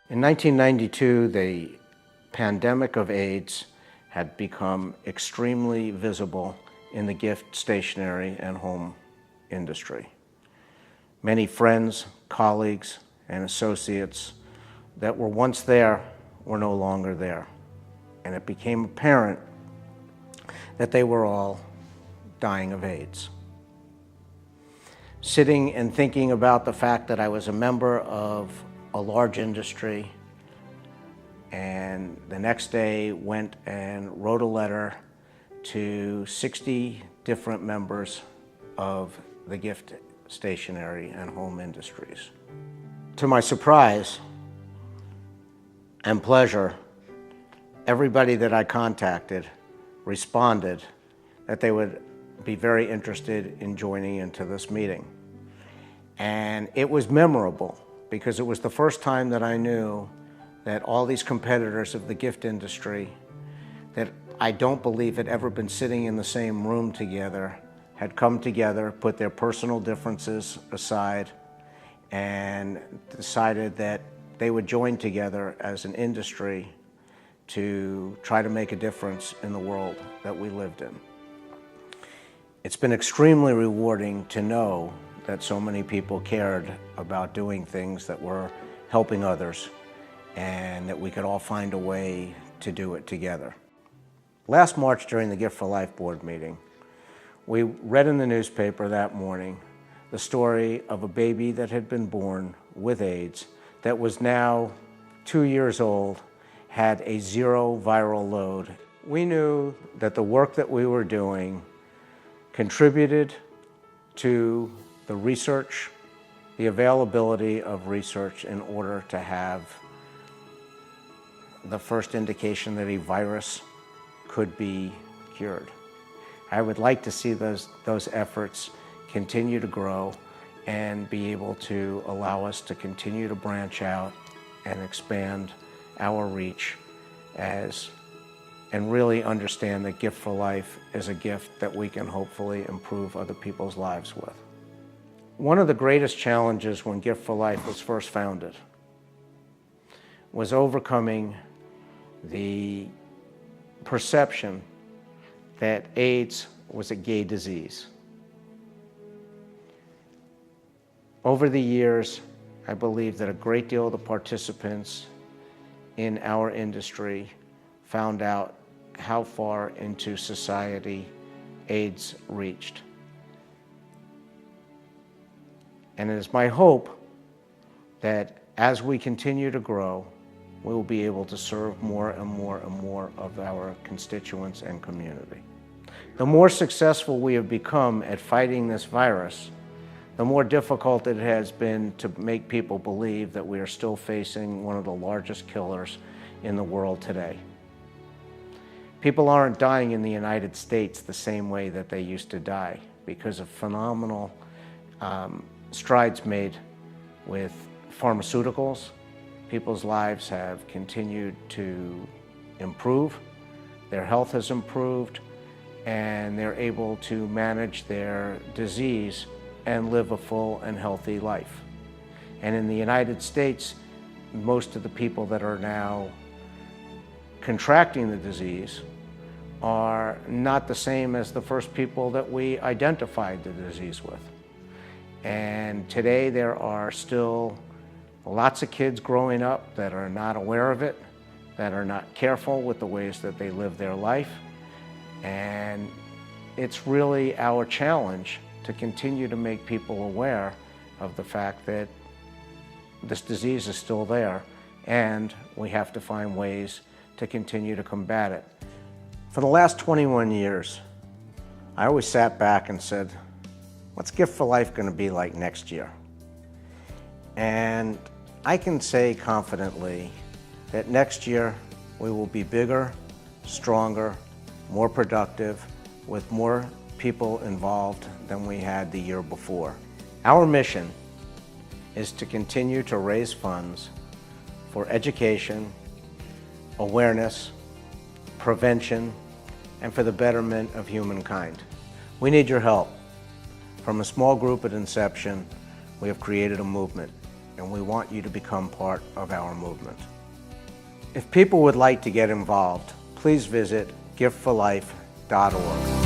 In 1992, the pandemic of AIDS had become extremely visible in the gift, stationery, and home industry. Many friends, colleagues, and associates that were once there were no longer there. And it became apparent that they were all dying of AIDS. Sitting and thinking about the fact that I was a member of a large industry, and the next day went and wrote a letter to 60 different members of the gift, stationery, and home industries. To my surprise and pleasure, everybody that I contacted responded that they would be very interested in joining into this meeting. And it was memorable because it was the first time that I knew that all these competitors of the gift industry that I don't believe had ever been sitting in the same room together had come together, put their personal differences aside, and decided that they would join together as an industry to try to make a difference in the world that we lived in. It's been extremely rewarding to know that so many people cared about doing things that were helping others and that we could all find a way to do it together. Last March during the Gift for Life board meeting, we read in the newspaper that morning the story of a baby that had been born with AIDS that was now 2 years old, had a 0 viral load. We knew that the work that we were doing contributed to the research, the availability of research in order to have the first indication that a virus could be cured. I would like to see those efforts continue to grow and be able to allow us to continue to branch out and expand our reach and really understand that Gift for Life is a gift that we can hopefully improve other people's lives with. One of the greatest challenges when Gift for Life was first founded was overcoming the perception that AIDS was a gay disease. Over the years, I believe that a great deal of the participants in our industry found out how far into society AIDS reached. And it is my hope that as we continue to grow, we will be able to serve more and more and more of our constituents and community. The more successful we have become at fighting this virus, the more difficult it has been to make people believe that we are still facing one of the largest killers in the world today. People aren't dying in the United States the same way that they used to die because of phenomenal strides made with pharmaceuticals. People's lives have continued to improve, their health has improved, and they're able to manage their disease and live a full and healthy life. And in the United States, most of the people that are now contracting the disease are not the same as the first people that we identified the disease with. And today there are still lots of kids growing up that are not aware of it, that are not careful with the ways that they live their life. And it's really our challenge to continue to make people aware of the fact that this disease is still there and we have to find ways to continue to combat it. For the last 21 years, I always sat back and said, what's Gift for Life going to be like next year? And I can say confidently that next year we will be bigger, stronger, more productive, with more people involved than we had the year before. Our mission is to continue to raise funds for education, awareness, prevention, and for the betterment of humankind. We need your help. From a small group at inception, we have created a movement. and we want you to become part of our movement. If people would like to get involved, please visit giftforlife.org.